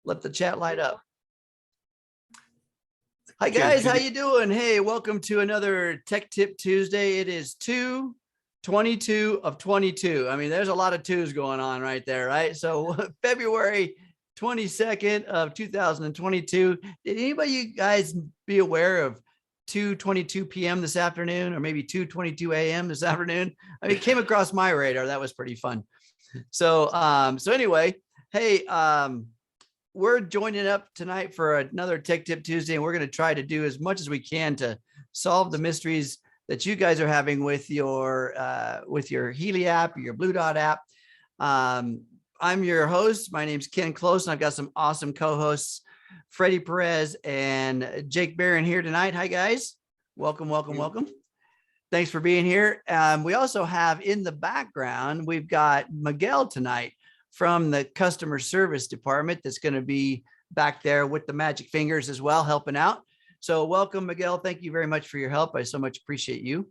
Let the chat light up. Hi guys, how you doing? Hey, welcome to another Tech Tip Tuesday. It is 2/22 of 22. I mean, there's a lot of twos going on right there, right? So February 22nd of 2022. Did anybody you guys be aware of 2:22 p.m. this afternoon, or maybe 2:22 a.m. this afternoon? I mean, it came across my radar. That was pretty fun. So anyway, hey, we're joining up tonight for another Tech Tip Tuesday, and we're going to try to do as much as we can to solve the mysteries that you guys are having with your Healy app, or your Blue Dot app. I'm your host. My name's Ken Close, and I've got some awesome co-hosts, Freddie Perez and Jake Barron here tonight. Hi, guys. Welcome, welcome, welcome. Thanks for being here. We also have in the background, we've got Miguel tonight from the customer service department that's going to be back there with the magic fingers as well, helping out. So welcome, Miguel. Thank you very much for your help. I so much appreciate you.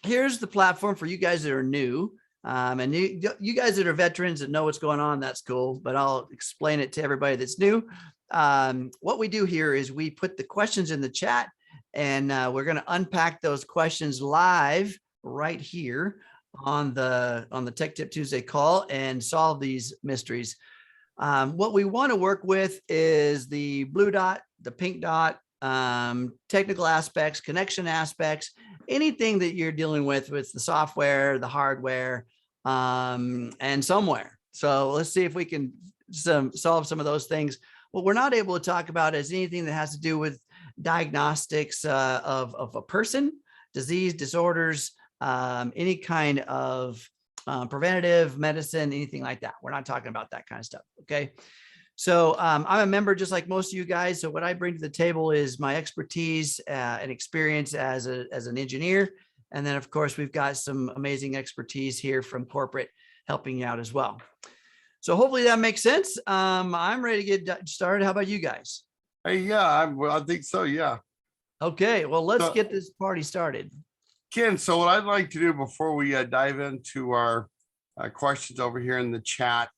Here's the platform for you guys that are new. And you guys that are veterans that know what's going on, that's cool, but I'll explain it to everybody that's new. What we do here is we put the questions in the chat, and we're going to unpack those questions live right here on the Tech Tip Tuesday call and solve these mysteries. What we want to work with is the blue dot, the pink dot, technical aspects, connection aspects, anything that you're dealing with the software, the hardware, and somewhere. So let's see if we can solve some of those things. What we're not able to talk about is anything that has to do with diagnostics of a person, disease, disorders, any kind of preventative medicine, anything like that. We're not talking about that kind of stuff. Okay. So I'm a member just like most of you guys. So what I bring to the table is my expertise and experience as an engineer. And then of course, we've got some amazing expertise here from corporate helping you out as well. So hopefully that makes sense. I'm ready to get started. How about you guys? Hey, yeah, I think so. Yeah. Okay. Well, let's get this party started. Ken, so what I'd like to do before we dive into our questions over here in the chat,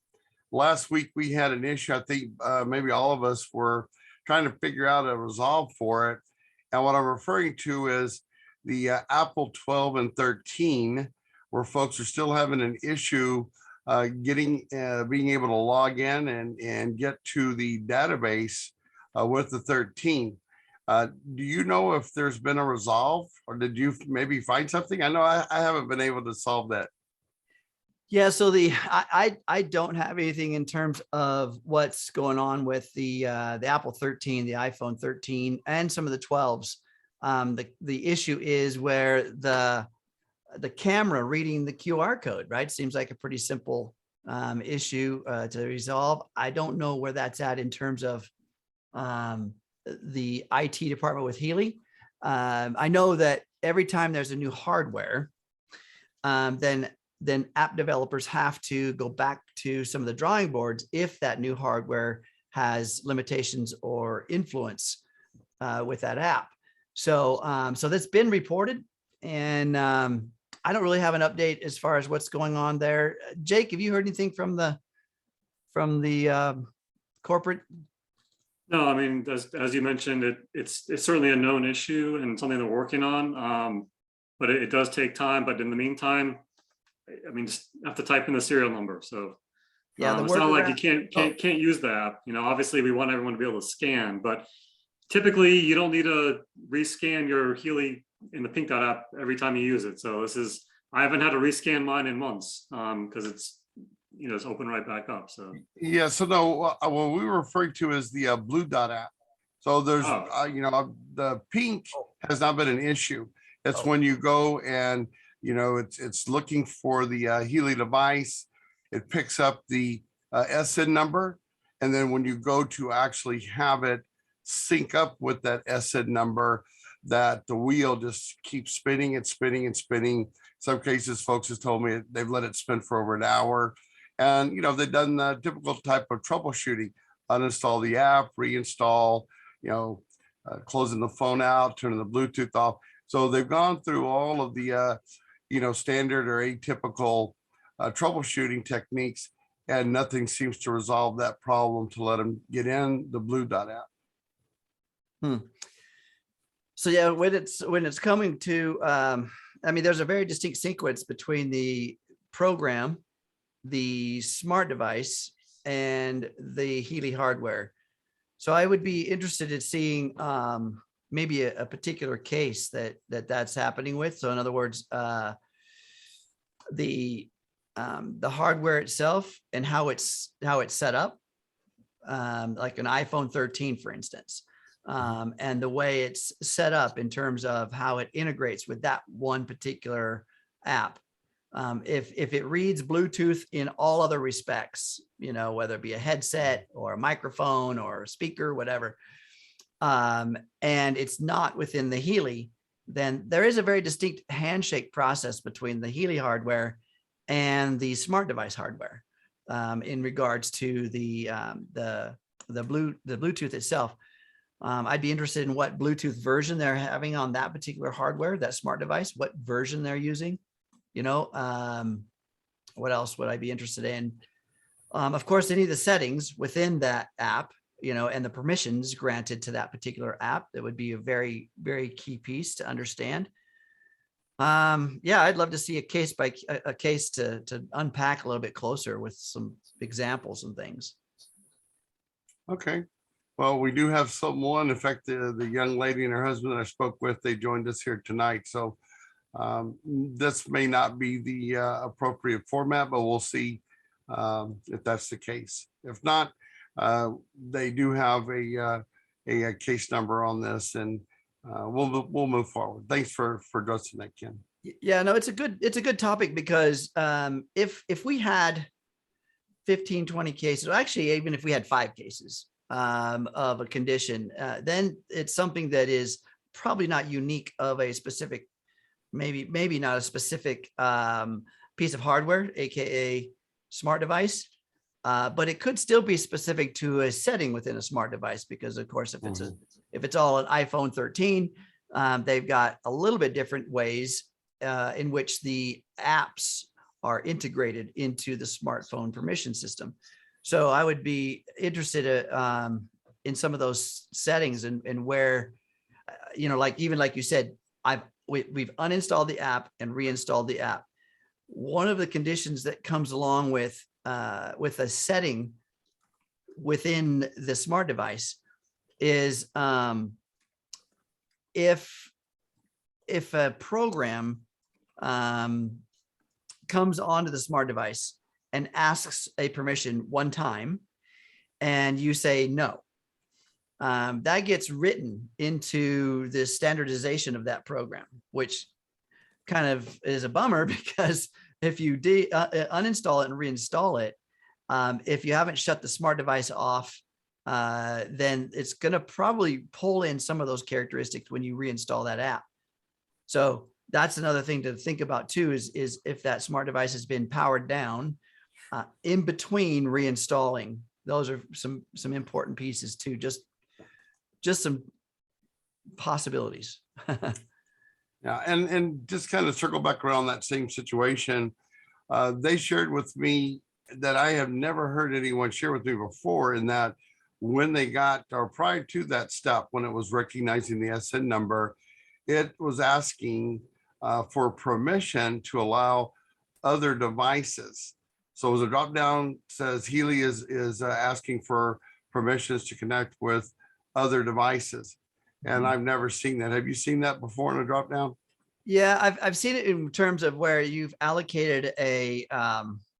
last week we had an issue. I think maybe all of us were trying to figure out a resolve for it. And what I'm referring to is the Apple 12 and 13, where folks are still having an issue being able to log in and get to the database with the 13. Do you know if there's been a resolve, or did you maybe find something? I know I haven't been able to solve that. Yeah, so I don't have anything in terms of what's going on with the Apple 13, the iPhone 13, and some of the 12s. The issue is where the camera reading the QR code, right? Seems like a pretty simple issue to resolve. I don't know where that's at in terms of the IT department with Healy. I know that every time there's a new hardware, then app developers have to go back to some of the drawing boards if that new hardware has limitations or influence with that app. So that's been reported, and I don't really have an update as far as what's going on there. Jake, have you heard anything from the corporate? No, I mean, as you mentioned, it's certainly a known issue and something they're working on, but it does take time. But in the meantime, I mean, just have to type in the serial number. So yeah, it's not like you can't use the app. You know, obviously we want everyone to be able to scan, but typically you don't need to rescan your Healy in the Pink Dot app every time you use it. So I haven't had to rescan mine in months because it's open right back up. So yeah, so no, what we were referring to is the Blue Dot app. So there's the pink has not been an issue. It's when you go and it's looking for the Healy device, it picks up the SIN number, and then when you go to actually have it sync up with that SIN number, that the wheel just keeps spinning and spinning and spinning. Some cases, folks have told me they've let it spin for over an hour. And, they've done the typical type of troubleshooting, uninstall the app, reinstall, closing the phone out, turning the Bluetooth off. So they've gone through all of the, standard or atypical troubleshooting techniques, and nothing seems to resolve that problem to let them get in the Blue Dot app. So yeah, when it's coming to, I mean, there's a very distinct sequence between the program, the smart device, and the Healy hardware. So I would be interested in seeing maybe a particular case that's happening with. So in other words, the hardware itself and how it's set up, like an iPhone 13, for instance, and the way it's set up in terms of how it integrates with that one particular app. If it reads Bluetooth in all other respects, whether it be a headset or a microphone or a speaker, whatever, and it's not within the Healy, then there is a very distinct handshake process between the Healy hardware and the smart device hardware in regards to the Bluetooth itself. I'd be interested in what Bluetooth version they're having on that particular hardware, that smart device, what version they're using. What else would I be interested in? Of course, any of the settings within that app, and the permissions granted to that particular app, that would be a very, very key piece to understand. Yeah, I'd love to see a case to unpack a little bit closer with some examples and things. Okay. Well, we do have someone, in fact, the young lady and her husband that I spoke with, they joined us here tonight. So this may not be the appropriate format, but we'll see if that's the case. If not, they do have a case number on this, and we'll move forward. Thanks for addressing that, Ken. Yeah, no, it's a good topic, because if we had 15, 20 cases, or actually even if we had 5 cases of a condition, then it's something that is probably not unique of a specific, maybe not a specific piece of hardware, aka smart device, but it could still be specific to a setting within a smart device, because of course, if it's all an iPhone 13, they've got a little bit different ways in which the apps are integrated into the smartphone permission system. So I would be interested in some of those settings and where, like you said, we've uninstalled the app and reinstalled the app. One of the conditions that comes along with a setting within the smart device is if a program comes onto the smart device and asks a permission one time, and you say no, that gets written into the standardization of that program, which kind of is a bummer, because if you uninstall it and reinstall it, if you haven't shut the smart device off, then it's going to probably pull in some of those characteristics when you reinstall that app. So that's another thing to think about too, is if that smart device has been powered down in between reinstalling. Those are some important pieces too, just some possibilities. Yeah, and just kind of circle back around that same situation. They shared with me that I have never heard anyone share with me before, in that when they got, or prior to that step, when it was recognizing the SN number, it was asking for permission to allow other devices. So as a drop down says Healy is asking for permissions to connect with other devices. And I've never seen that. Have you seen that before in a drop down? Yeah, I've seen it in terms of where you've allocated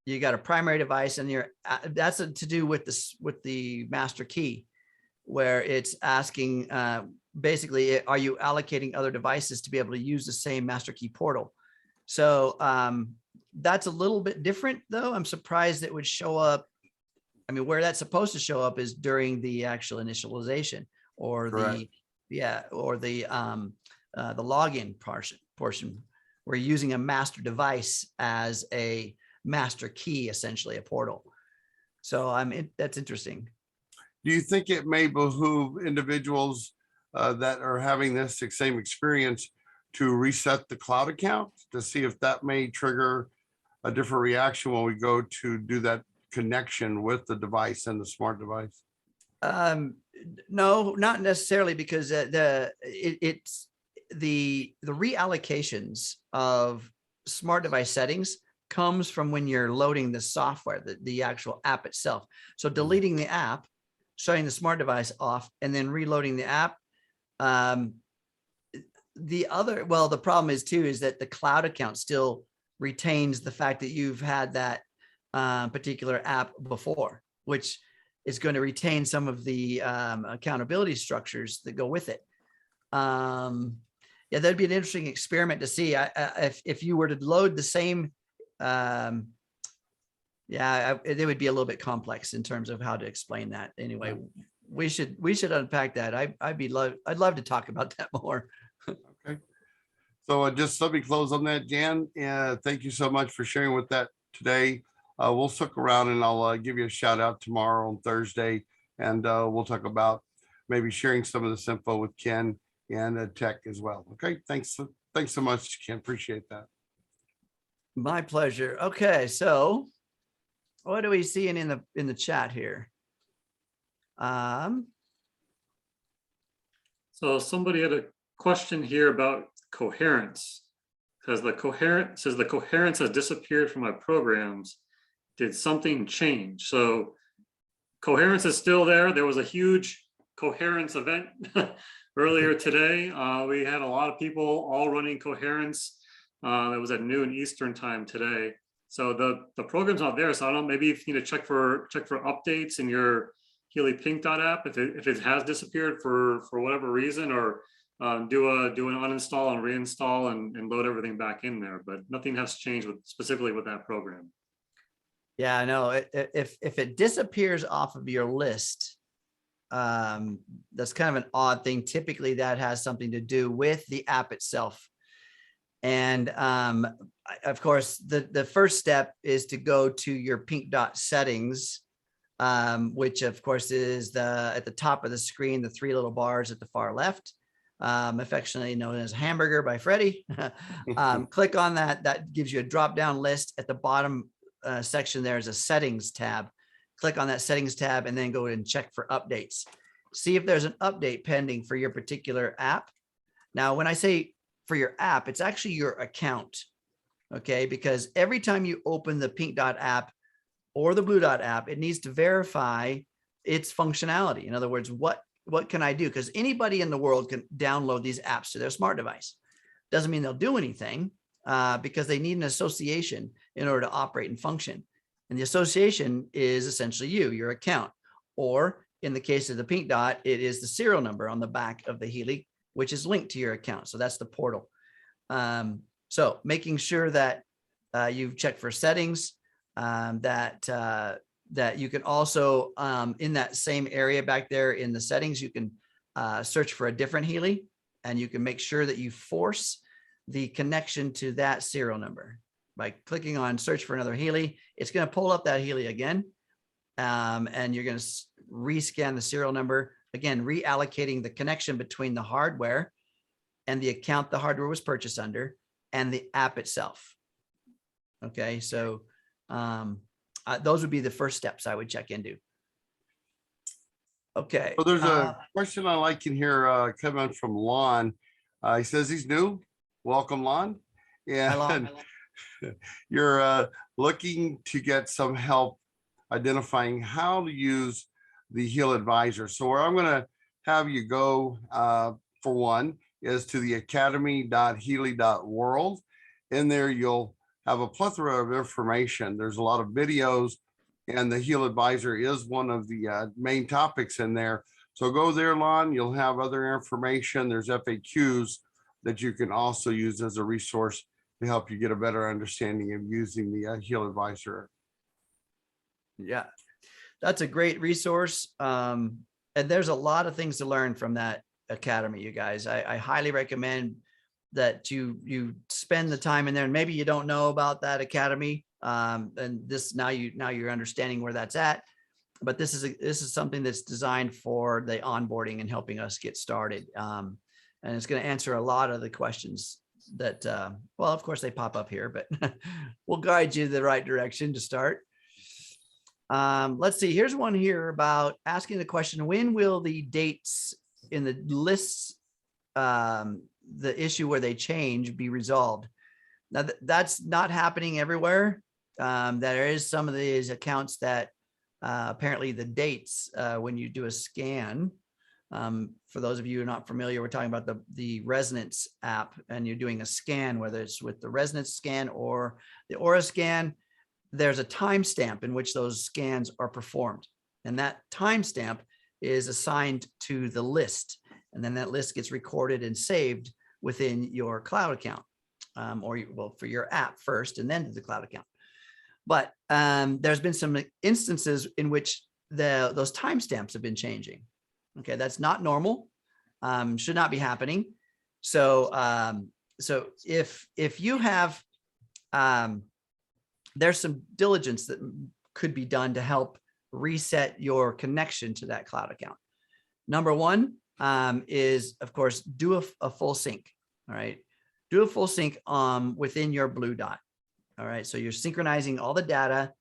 you got a primary device, and that's to do with the master key, where it's asking basically, are you allocating other devices to be able to use the same master key portal? So that's a little bit different, though. I'm surprised it would show up. I mean, where that's supposed to show up is during the actual initialization, or the login portion, where you're using a master device as a master key, essentially a portal. So that's interesting. Do you think it may behoove individuals that are having this same experience to reset the cloud account to see if that may trigger a different reaction when we go to do that connection with the device and the smart device? No, not necessarily, because it's the reallocations of smart device settings comes from when you're loading the software, the actual app itself. So deleting the app, shutting the smart device off, and then reloading the app. The problem is too, is that the cloud account still retains the fact that you've had that particular app before, which is going to retain some of the accountability structures that go with it. Yeah, that'd be an interesting experiment to see. If you were to load the same, it would be a little bit complex in terms of how to explain that. Anyway, we should unpack that. I'd love to talk about that more. Okay. So just let me close on that, Jan. Thank you so much for sharing with that today. We'll stick around and I'll give you a shout out tomorrow on Thursday, and we'll talk about maybe sharing some of this info with Ken and tech as well. Okay. Thanks so much, Ken. Appreciate that. My pleasure. Okay. So what are we seeing in the chat here? So somebody had a question here about coherence. Says the coherence has disappeared from my programs. Did something change? So coherence is still there. There was a huge coherence event earlier today. We had a lot of people all running coherence. It was at noon Eastern time today. So the program's not there. So I don't know, maybe if you need to check for updates in your Healy Pink Dot app, if it has disappeared for whatever reason, or do an uninstall and reinstall and load everything back in there. But nothing has changed specifically with that program. Yeah, I know. If it disappears off of your list, that's kind of an odd thing. Typically that has something to do with the app itself. And of course, the first step is to go to your Pink Dot settings, which of course is at the top of the screen, the three little bars at the far left, affectionately known as hamburger by Freddie. Click on that. That gives you a drop down list. At the bottom section, there's a settings tab. Click on that settings tab and then go and check for updates. See if there's an update pending for your particular app. Now, when I say for your app, it's actually your account. Okay, because every time you open the Pink Dot app or the Blue Dot app, it needs to verify its functionality. In other words, what can I do? Because anybody in the world can download these apps to their smart device. Doesn't mean they'll do anything because they need an association in order to operate and function. And the association is essentially your account, or in the case of the Pink Dot, it is the serial number on the back of the Healy, which is linked to your account. So that's the portal. So making sure that you've checked for settings, that you can also, in that same area back there in the settings, you can search for a different Healy, and you can make sure that you force the connection to that serial number by clicking on search for another Healy. It's going to pull up that Healy again, and you're going to rescan the serial number, again, reallocating the connection between the hardware and the account the hardware was purchased under and the app itself. Okay, so those would be the first steps I would check into. Okay. So there's a question I like in here coming from Lon. He says he's new. Welcome, Lon. And you're looking to get some help identifying how to use the HealAdvisor. So where I'm going to have you go for one is to the academy.healy.world. In there, you'll have a plethora of information. There's a lot of videos, and the HealAdvisor is one of the main topics in there. So go there, Lon. You'll have other information. There's FAQs that you can also use as a resource to help you get a better understanding of using the HealAdvisor. Yeah, that's a great resource. And there's a lot of things to learn from that academy, you guys. I highly recommend that you spend the time in there. And maybe you don't know about that academy, and this now you're understanding where that's at. But this is something that's designed for the onboarding and helping us get started. And it's going to answer a lot of the questions that, well, of course they pop up here, but we'll guide you the right direction to start. Let's see. Here's one here about asking the question: when will the dates in the lists, the issue where they change, be resolved? Now that's not happening everywhere. There is some of these accounts that apparently the dates when you do a scan. For those of you who are not familiar, we're talking about the Resonance app, and you're doing a scan, whether it's with the Resonance scan or the Aura scan. There's a timestamp in which those scans are performed, and that timestamp is assigned to the list, and then that list gets recorded and saved within your cloud account, well, for your app first, and then to the cloud account. But there's been some instances in which those timestamps have been changing. Okay, that's not normal. Should not be happening. So, if you have, there's some diligence that could be done to help reset your connection to that cloud account. Number one is, of course, do a full sync. All right, do a full sync within your Blue Dot. All right, so you're synchronizing all the data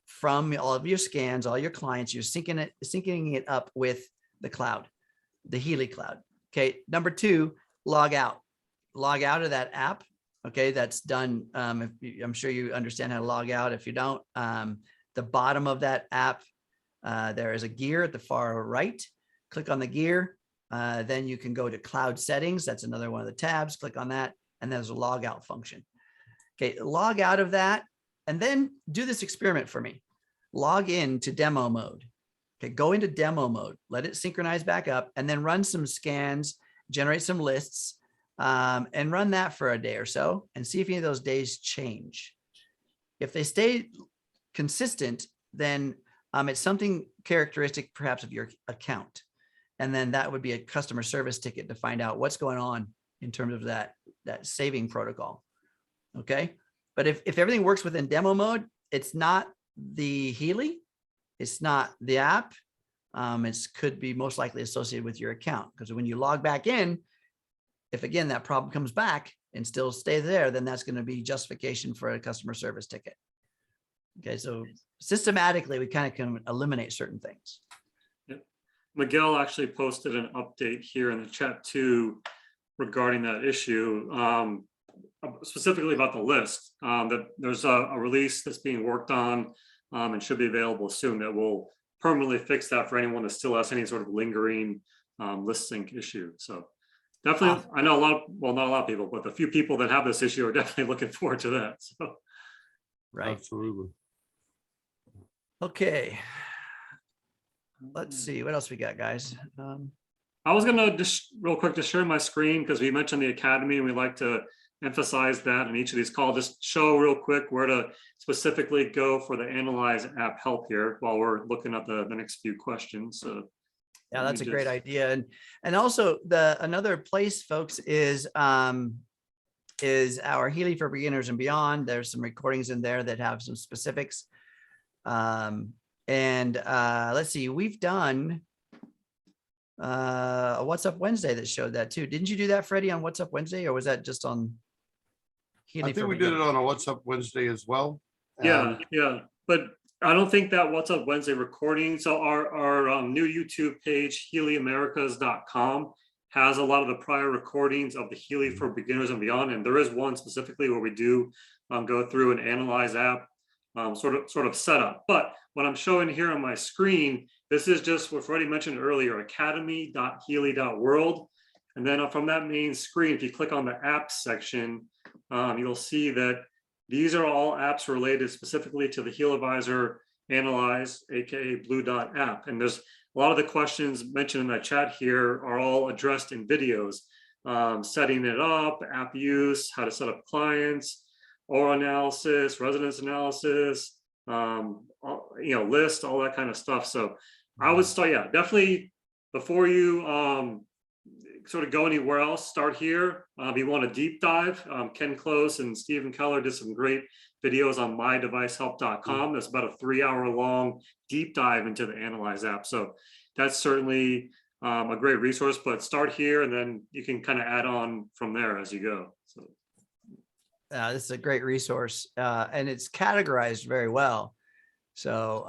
from all of your scans, all your clients. You're syncing it up with the cloud, the Healy cloud. Okay. Number two, log out of that app. Okay. That's done. I'm sure you understand how to log out. If you don't, the bottom of that app, there is a gear at the far right. Click on the gear. Then you can go to cloud settings. That's another one of the tabs. Click on that. And there's a log out function. Okay. Log out of that and then do this experiment for me. Log in to demo mode. Okay, go into demo mode, let it synchronize back up, and then run some scans, generate some lists, and run that for a day or so and see if any of those days change. If they stay consistent, then it's something characteristic perhaps of your account. And then that would be a customer service ticket to find out what's going on in terms of that saving protocol. Okay, but if everything works within demo mode, it's not the Healy, it's not the app. It could be most likely associated with your account, because when you log back in, if again that problem comes back and still stay there, then that's going to be justification for a customer service ticket. Okay, so systematically we kind of can eliminate certain things. Yep. Miguel actually posted an update here in the chat too regarding that issue, specifically about the list. That there's a release that's being worked on and should be available soon that will permanently fix that for anyone that still has any sort of lingering list sync issue. So definitely, I know not a lot of people, but the few people that have this issue are definitely looking forward to that. So, right. Absolutely. Okay. Let's see what else we got, guys. I was gonna just real quick just share my screen because we mentioned the Academy and we like to emphasize that in each of these calls. Just show real quick where to specifically go for the Analyze app help here while we're looking at the next few questions. So yeah, that's a great idea. And also another place, folks, is our Healy for Beginners and Beyond. There's some recordings in there that have some specifics. Let's see, we've done a What's Up Wednesday that showed that too. Didn't you do that, Freddie, on What's Up Wednesday, or was that just on Healy? I think we did it on a What's Up Wednesday as well. Yeah, but I don't think that What's Up Wednesday recording. So our new YouTube page, HealyAmericas.com, has a lot of the prior recordings of the Healy for Beginners and Beyond, and there is one specifically where we do go through and analyze app sort of setup. But what I'm showing here on my screen, this is just what Freddie mentioned earlier, academy.healy.world. And then from that main screen, if you click on the apps section, you'll see that these are all apps related specifically to the HealAdvisor Analyse, aka Blue Dot app. And there's a lot of the questions mentioned in that chat here are all addressed in videos, setting it up, app use, how to set up clients, Aura analysis, resonance analysis, list, all that kind of stuff. So I would start, definitely before you sort of go anywhere else, start here. If you want a deep dive, Ken Close and Stephen Keller did some great videos on mydevicehelp.com. That's about a 3-hour long deep dive into the Analyze app. So that's certainly a great resource, but start here and then you can kind of add on from there as you go. So this is a great resource, and it's categorized very well. So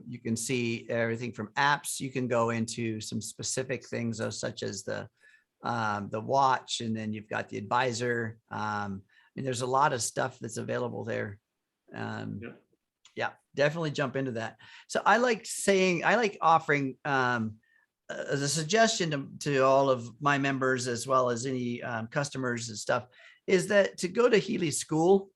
you can see everything from apps. You can go into some specific things such as the watch, and then you've got the advisor. And there's a lot of stuff that's available there. Yeah, definitely jump into that. So I like offering as a suggestion to all of my members, as well as any customers and stuff, is that to go to Healy School.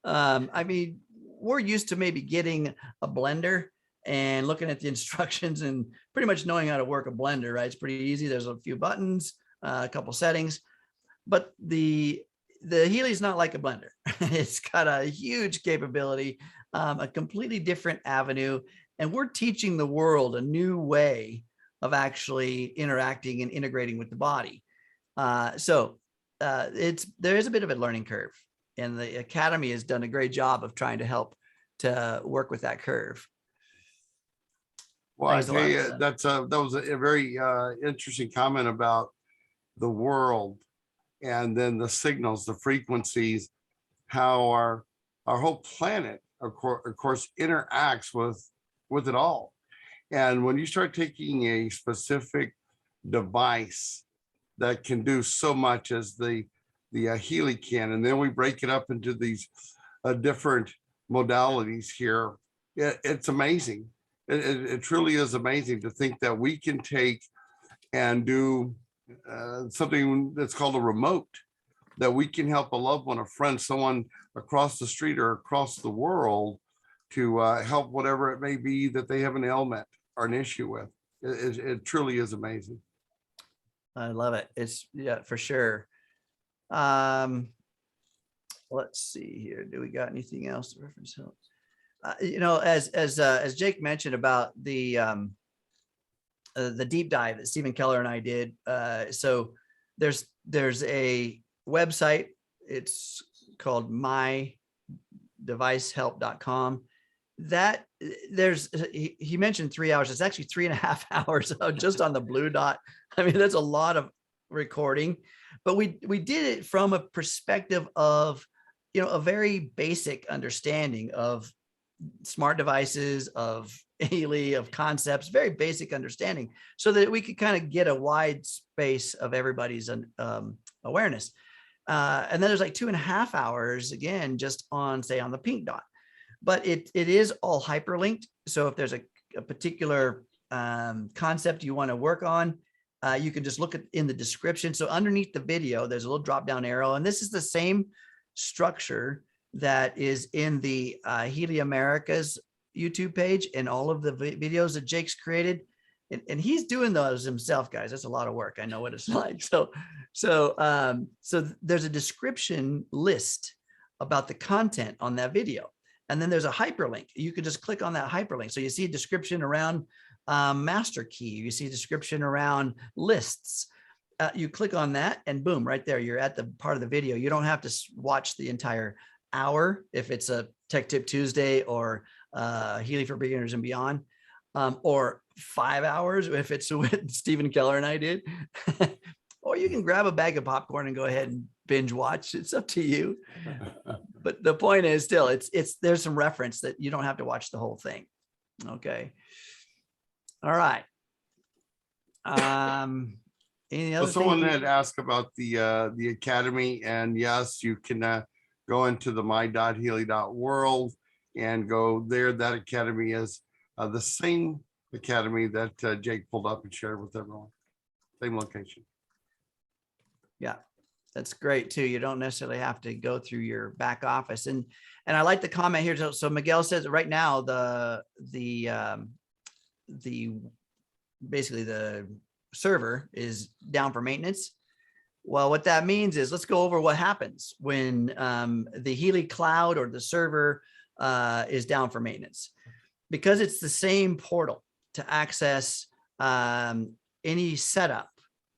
I mean, we're used to maybe getting a blender and looking at the instructions and pretty much knowing how to work a blender, right? It's pretty easy. There's a few buttons, a couple settings, but the Healy is not like a blender. It's got a huge capability, a completely different avenue, and we're teaching the world a new way of actually interacting and integrating with the body. There is a bit of a learning curve, and the Academy has done a great job of trying to help to work with that curve. Well, I tell you, that was a very interesting comment about the world, and then the signals, the frequencies, how our whole planet, of course, interacts with it all. And when you start taking a specific device that can do so much as the Healy can, and then we break it up into these different modalities here, it's amazing. It truly is amazing to think that we can take and do something that's called a remote, that we can help a loved one, a friend, someone across the street or across the world to help whatever it may be that they have an ailment or an issue with. It truly is amazing. I love it. It's, yeah, for sure. Let's see here. Do we got anything else to reference help? As Jake mentioned about the deep dive that Stephen Keller and I did. So there's a website. It's called mydevicehelp.com. That he mentioned 3 hours. It's actually 3.5 hours just on the blue dot. I mean, that's a lot of recording, but we did it from a perspective of, a very basic understanding of smart devices, of Healy, of concepts, very basic understanding, so that we could kind of get a wide space of everybody's awareness. And then there's like 2.5 hours again, just on, say, on the pink dot. But it is all hyperlinked. So if there's a particular concept you want to work on, you can just look in the description. So underneath the video, there's a little drop down arrow, and this is the same structure that is in the Healy America's YouTube page and all of the videos that Jake's created. And he's doing those himself, guys. That's a lot of work. I know what it's like. So there's a description list about the content on that video. And then there's a hyperlink. You can just click on that hyperlink. So you see a description around master key. You see a description around lists. You click on that and boom, right there, you're at the part of the video. You don't have to watch the entire hour if it's a Tech Tip Tuesday or Healy for Beginners and Beyond, or 5 hours if it's what Stephen Keller and I did. Or you can grab a bag of popcorn and go ahead and binge watch. It's up to you. But the point is still, there's some reference that you don't have to watch the whole thing. Okay. All right. Any other someone had asked about the Academy, and yes, you can go into the my.healy.world and go there. That Academy is the same Academy that Jake pulled up and shared with everyone. Same location. Yeah, that's great too. You don't necessarily have to go through your back office. And I like the comment here. So Miguel says right now basically the server is down for maintenance. Well, what that means is, let's go over what happens when the Healy cloud or the server is down for maintenance. Because it's the same portal to access any setup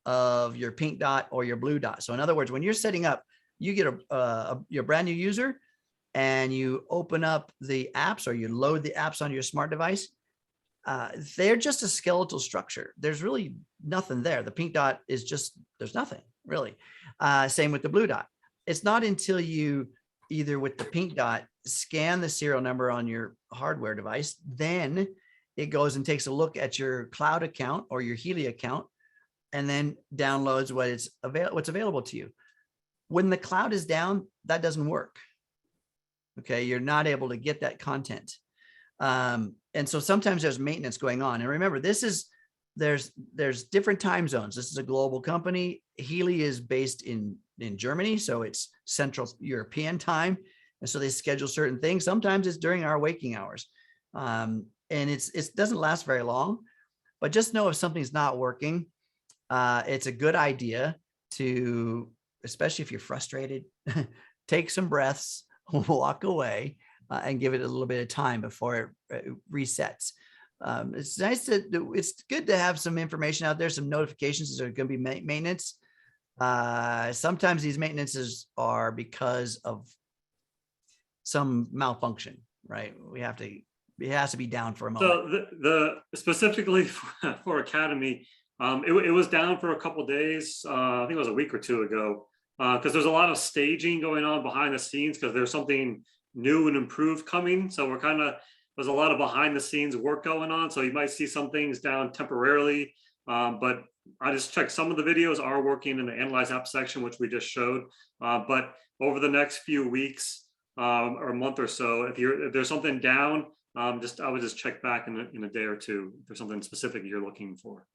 of your pink dot or your blue dot. So in other words, when you're setting up, you get your brand new user and you open up the apps or you load the apps on your smart device. They're just a skeletal structure. There's really nothing there. The pink dot is just, there's nothing really. Same with the blue dot. It's not until you either with the pink dot, scan the serial number on your hardware device. Then it goes and takes a look at your cloud account or your Healy account, and then downloads what's available to you. When the cloud is down, that doesn't work. Okay, you're not able to get that content. And so sometimes there's maintenance going on. And remember, there's different time zones. This is a global company. Healy is based in Germany, so it's Central European time. And so they schedule certain things. Sometimes it's during our waking hours. And it doesn't last very long, but just know if something's not working, it's a good idea to, especially if you're frustrated, take some breaths, walk away, and give it a little bit of time before it resets. It's good to have some information out there, some notifications that are going to be maintenance. Sometimes these maintenances are because of some malfunction, right? It has to be down for a moment. So the specifically for Academy, it was down for a couple of days. I think it was a week or two ago, because there's a lot of staging going on behind the scenes because there's something new and improved coming. So there's a lot of behind the scenes work going on. So you might see some things down temporarily, but I just checked some of the videos are working in the Analyze app section, which we just showed. But over the next few weeks or a month or so, if there's something down, I would just check back in a day or two if there's something specific you're looking for.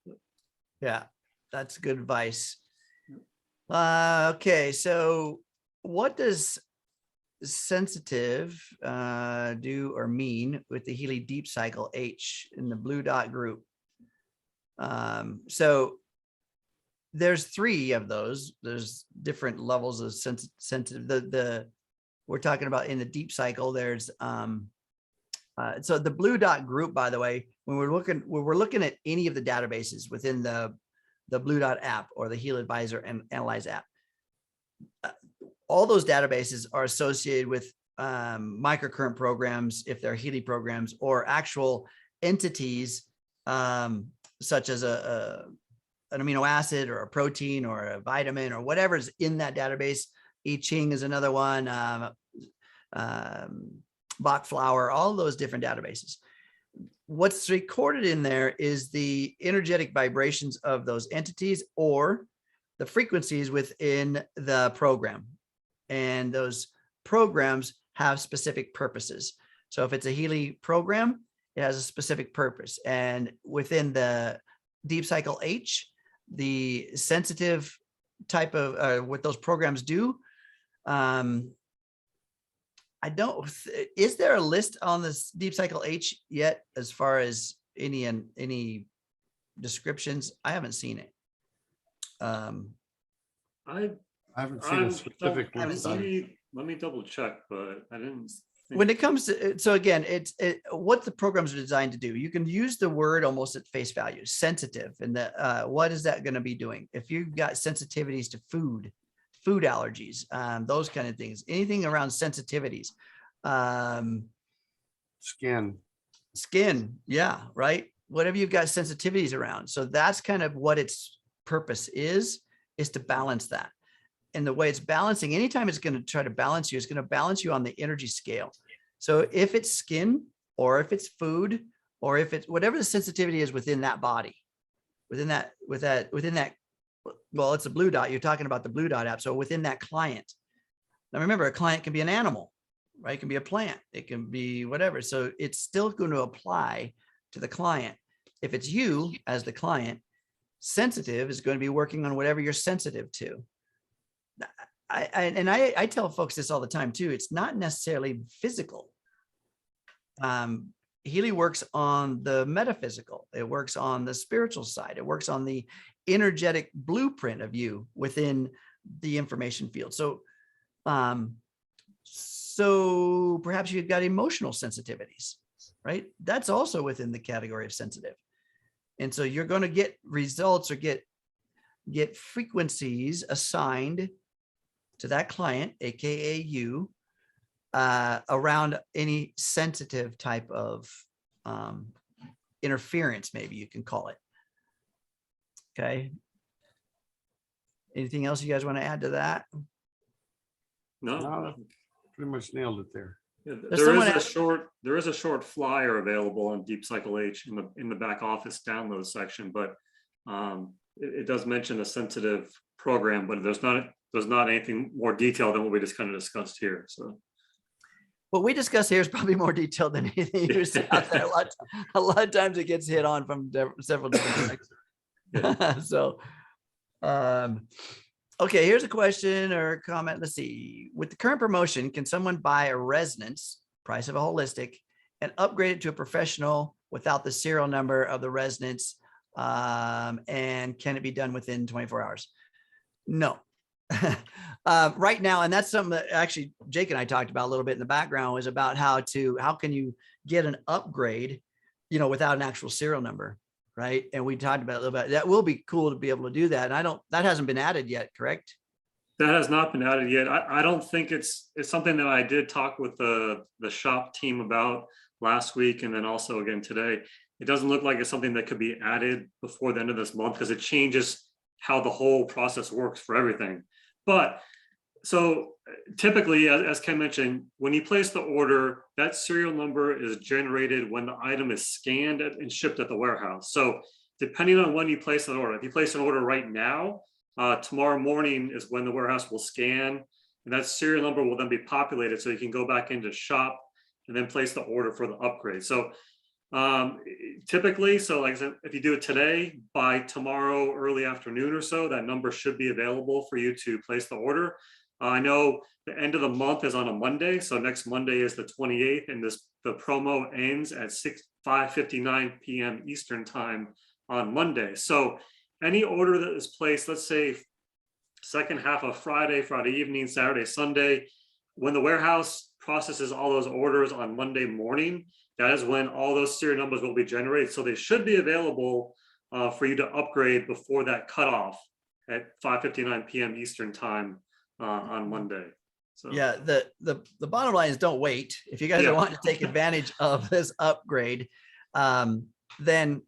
Yeah, that's good advice. Okay, so what does sensitive do or mean with the Healy Deep Cycle H in the blue dot group? So there's 3 of those. There's different levels of sensitive. We're talking about in the deep cycle. There's so the blue dot group, by the way, when we're looking at any of the databases within the blue dot app or the HealAdvisor and Analyze app, all those databases are associated with microcurrent programs, if they're Healy programs, or actual entities such as an amino acid or a protein or a vitamin or whatever's in that database. I Ching is another one. Bach flower, all those different databases. What's recorded in there is the energetic vibrations of those entities or the frequencies within the program. And those programs have specific purposes. So if it's a Healy program, it has a specific purpose. And within the Deep Cycle H, the sensitive type of what those programs do, is there a list on this Deep Cycle H yet as far as any descriptions? I haven't seen it. I haven't seen a specific list. Let me double check, but I didn't. When it comes to, so again, what the programs are designed to do. You can use the word almost at face value, sensitive, and what is that going to be doing? If you've got sensitivities to food allergies, those kind of things, anything around sensitivities, skin, yeah, right. Whatever you've got sensitivities around. So that's kind of what its purpose is to balance that. And the way it's balancing, anytime it's going to try to balance you, it's going to balance you on the energy scale. So if it's skin or if it's food or if it's whatever the sensitivity is within that body, within that, well, it's a blue dot. You're talking about the blue dot app. So within that client. Now remember, a client can be an animal, right? It can be a plant. It can be whatever. So it's still going to apply to the client. If it's you as the client, sensitive is going to be working on whatever you're sensitive to. I tell folks this all the time too. It's not necessarily physical. Healy works on the metaphysical. It works on the spiritual side. It works on the energetic blueprint of you within the information field. So, so perhaps you've got emotional sensitivities, right? That's also within the category of sensitive. And so you're going to get results or get frequencies assigned to that client, AKA you, around any sensitive type of interference, maybe you can call it. Okay. Anything else you guys want to add to that? No. pretty much nailed it there. Yeah, There's someone there is a short flyer available on Deep Cycle H in the back office download section, but it does mention a sensitive program, but there's not anything more detailed than what we just kind of discussed here. So what we discuss here is probably more detailed than anything you see out there. A lot of times it gets hit on from several different directions. So, okay, here's a question or a comment. Let's see. With the current promotion, can someone buy a resonance, price of a holistic, and upgrade it to a professional without the serial number of the resonance? And can it be done within 24 hours? No. Right now, and that's something that actually Jake and I talked about a little bit in the background, was about how can you get an upgrade, without an actual serial number, right? And we talked about a little bit. That will be cool to be able to do that. And that hasn't been added yet, correct? That has not been added yet. I don't think it's something that I did talk with the shop team about last week, and then also again today. It doesn't look like it's something that could be added before the end of this month, because it changes how the whole process works for everything. But so typically, as Ken mentioned, when you place the order, that serial number is generated when the item is scanned and shipped at the warehouse. So depending on when you place an order, if you place an order right now, tomorrow morning is when the warehouse will scan, and that serial number will then be populated, so you can go back into shop and then place the order for the upgrade. So typically, so like I said, if you do it today, by tomorrow early afternoon or so, that number should be available for you to place the order. I know the end of the month is on a Monday, so next Monday is the 28th, and the promo ends at 5:59 p.m. Eastern time on Monday. So any order that is placed, let's say second half of Friday evening, Saturday, Sunday, when the warehouse processes all those orders on Monday morning, that is when all those serial numbers will be generated. So they should be available for you to upgrade before that cutoff at 5:59 p.m. Eastern time on Monday. So yeah, the bottom line is don't wait. If you guys are wanting to take advantage of this upgrade, then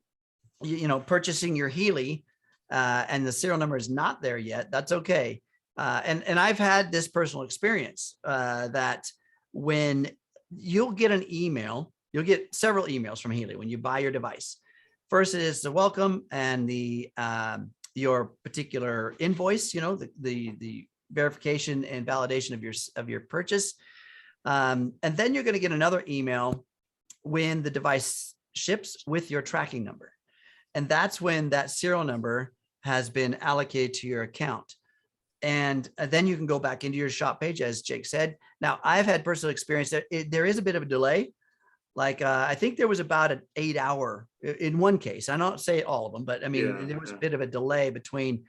purchasing your Healy and the serial number is not there yet, that's okay. And I've had this personal experience that when you'll get an email, you'll get several emails from Healy when you buy your device. First is the welcome and the your particular invoice, the verification and validation of your purchase. And then you're going to get another email when the device ships with your tracking number. And that's when that serial number has been allocated to your account. And then you can go back into your shop page, as Jake said. Now, I've had personal experience that there is a bit of a delay. Like I think there was about an 8-hour in one case. I don't say all of them, but I mean, there was a bit of a delay between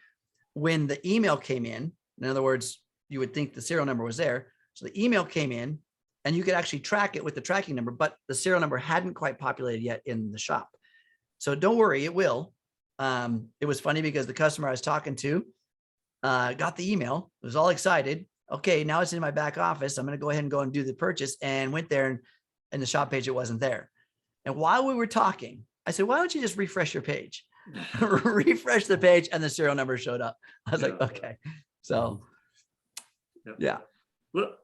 when the email came in. In other words, you would think the serial number was there. So the email came in and you could actually track it with the tracking number, but the serial number hadn't quite populated yet in the shop. So don't worry, it will. It was funny because the customer I was talking to got the email, was all excited. Okay, now it's in my back office. I'm going to go ahead and go and do the purchase, and went there, and in the shop page, it wasn't there. And while we were talking, I said, why don't you just refresh your page? Refresh the page, and the serial number showed up. I was like, okay. So, yeah.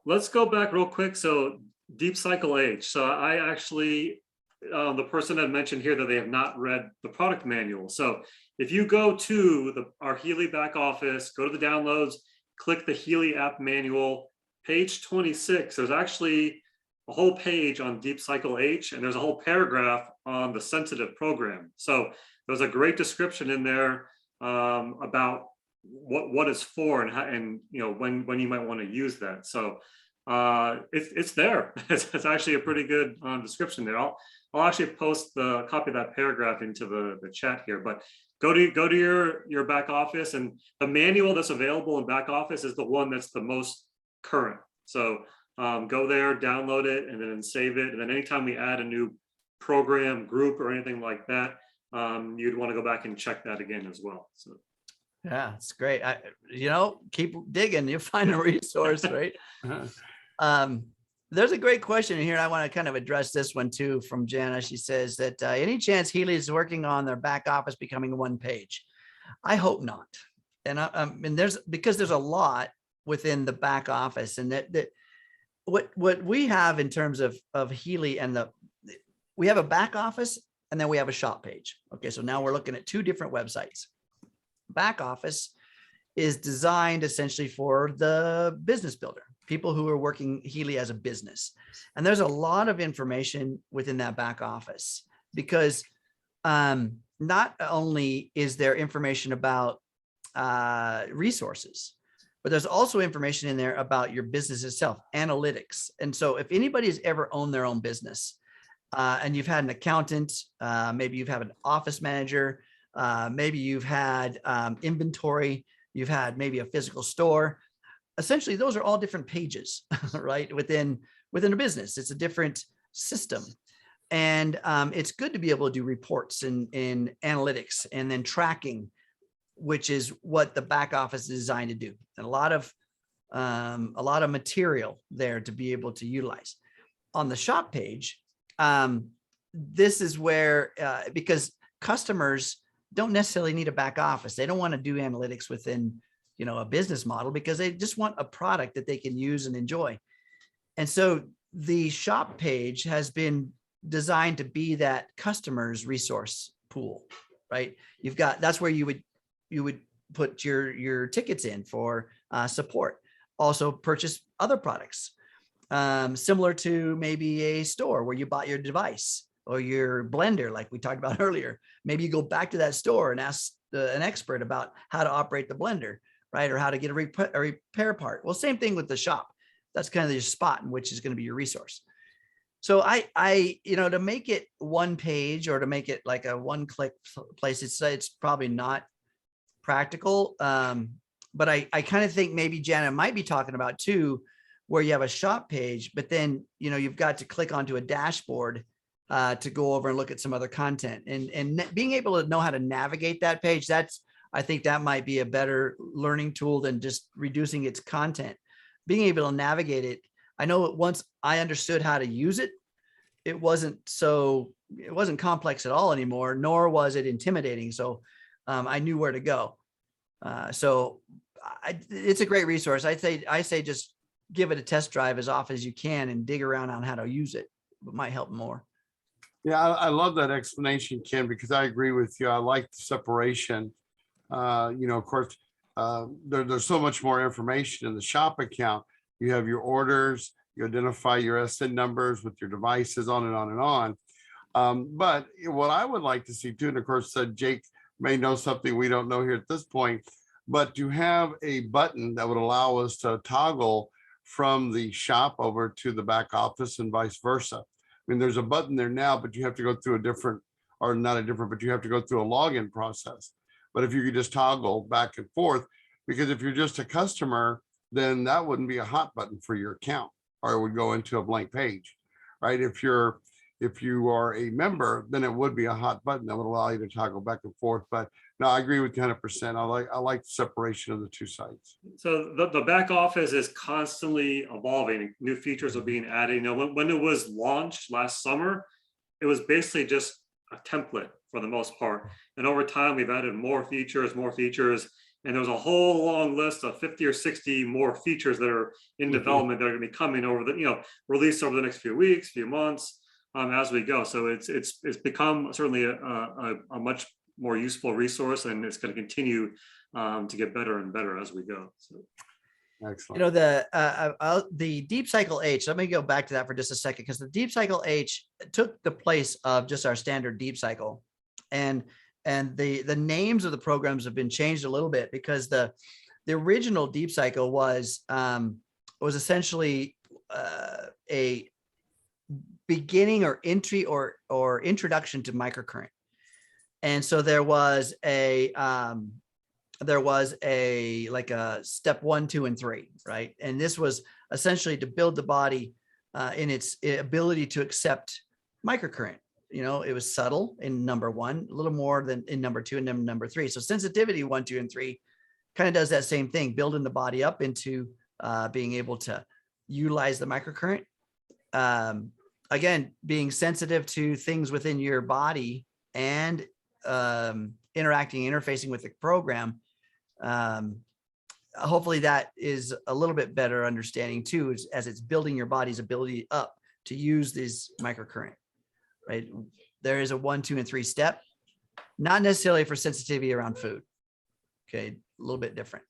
Let's go back real quick. So Deep Cycle H. So I actually, the person had mentioned here that they have not read the product manual. So if you go to our Healy back office, go to the downloads, click the Healy app manual, page 26, there's actually a whole page on Deep Cycle H, and there's a whole paragraph on the sensitive program. So there's a great description in there about what it's for and how, and when you might want to use that. So it's there. It's actually a pretty good description there. I'll actually post the copy of that paragraph into the chat here. But go to your back office, and the manual that's available in back office is the one that's the most current. So go there, download it, and then save it. And then anytime we add a new program, group, or anything like that, you'd want to go back and check that again as well. So. Yeah, it's great. Keep digging, you'll find a resource, right? There's a great question in here. I want to kind of address this one too from Jana. She says that any chance Healy is working on their back office becoming one page? I hope not. And there's a lot within the back office, and that what we have in terms of Healy and we have a back office and then we have a shop page. Okay, so now we're looking at two different websites. Back office is designed essentially for the business builder, people who are working Healy as a business. And there's a lot of information within that back office because not only is there information about resources, but there's also information in there about your business itself, analytics. And so if anybody's ever owned their own business and you've had an accountant, maybe you've had an office manager, maybe you've had inventory, you've had maybe a physical store. Essentially, those are all different pages, right? Within a business, it's a different system. And it's good to be able to do reports in analytics and then tracking, which is what the back office is designed to do. And a lot of material there to be able to utilize. On the shop page, this is where, because customers don't necessarily need a back office. They don't want to do analytics within, a business model because they just want a product that they can use and enjoy. And so the shop page has been designed to be that customer's resource pool, right? That's where you would put your tickets in for support. Also purchase other products, similar to maybe a store where you bought your device or your blender, like we talked about earlier. Maybe you go back to that store and ask an expert about how to operate the blender, right? Or how to get a repair part. Well, same thing with the shop. That's kind of your spot in which is going to be your resource. So I to make it one page or to make it like a one-click place, it's probably not practical. But I kind of think maybe Janet might be talking about too, where you have a shop page, but then, you've got to click onto a dashboard to go over and look at some other content and being able to know how to navigate that page. I think that might be a better learning tool than just reducing its content. Being able to navigate it. I know once I understood how to use it, it wasn't complex at all anymore, nor was it intimidating. So I knew where to go. It's a great resource. I say just give it a test drive as often as you can and dig around on how to use it. It might help more. Yeah, I love that explanation, Ken, because I agree with you. I like the separation. Of course, there's so much more information in the shop account. You have your orders, you identify your SIN numbers with your devices, on and on and on. But what I would like to see too, and of course, Jake may know something we don't know here at this point, but to have a button that would allow us to toggle from the shop over to the back office and vice versa. I mean, there's a button there now, but you have to go through but you have to go through a login process. But if you could just toggle back and forth, because if you're just a customer, then that wouldn't be a hot button for your account, or it would go into a blank page, right? If you are a member, then it would be a hot button that would allow you to toggle back and forth. But no, I agree with you 100%. I like the separation of the two sites. So the back office is constantly evolving. New features are being added. When it was launched last summer, it was basically just a template for the most part. And over time, we've added more features, and there's a whole long list of 50 or 60 more features that are in development that are going to be coming over released over the next few weeks, few months, as we go. So it's become certainly a much more useful resource, and it's going to continue to get better and better as we go. So. Excellent. The Deep Cycle H, let me go back to that for just a second, because the Deep Cycle H took the place of just our standard Deep Cycle. And the names of the programs have been changed a little bit, because the original Deep Cycle was essentially a beginning or entry or introduction to microcurrent. And so there was a like a step 1, 2, and 3, right? And this was essentially to build the body in its ability to accept microcurrent. It was subtle in number 1, a little more than in number 2 and then number 3. So sensitivity 1, 2, and 3 kind of does that same thing, building the body up into being able to utilize the microcurrent. Again, being sensitive to things within your body and interacting, interfacing with the program. hopefully that is a little bit better understanding too, as it's building your body's ability up to use this microcurrent, right? There is a 1, 2, and 3 step, not necessarily for sensitivity around food. Okay, a little bit different.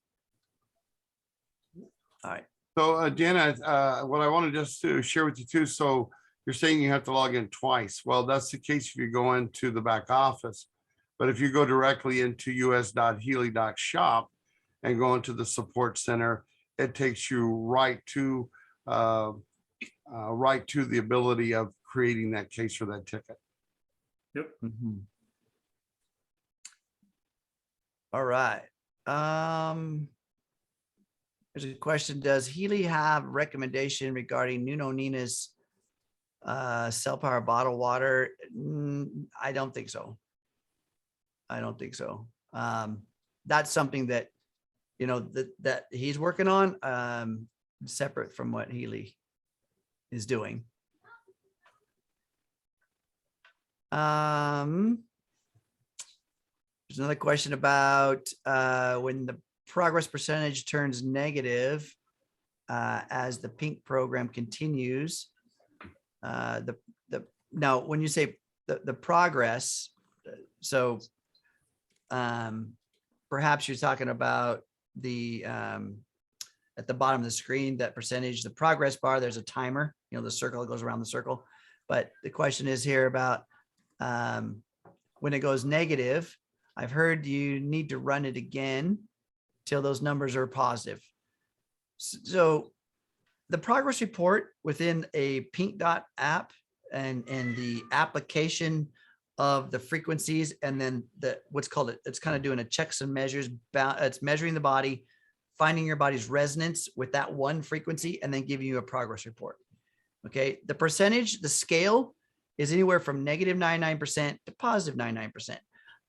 All right. So Deanna, what I wanted just to share with you too, so you're saying you have to log in twice. Well, that's the case if you go into the back office. But if you go directly into us.healy.shop and go into the support center, it takes you right to the ability of creating that case for that ticket. Yep. Mm-hmm. All right. There's a question. Does Healy have recommendation regarding Nuno Nina's cell power bottled water? I don't think so. I don't think so. That's something that, you know, that he's working on, separate from what Healy is doing. There's another question about when the progress percentage turns negative as the pink program continues. Now, when you say the progress, so perhaps you're talking about the at the bottom of the screen, that percentage, the progress bar, there's a timer, you know, the circle that goes around the circle. But the question is here about when it goes negative. I've heard you need to run it again till those numbers are positive. So the progress report within a Pink Dot app and the application of the frequencies, and then it's kind of doing a checks and measures. It's measuring the body, finding your body's resonance with that one frequency, and then giving you a progress report. Okay. The percentage, the scale is anywhere from -99% to +99%.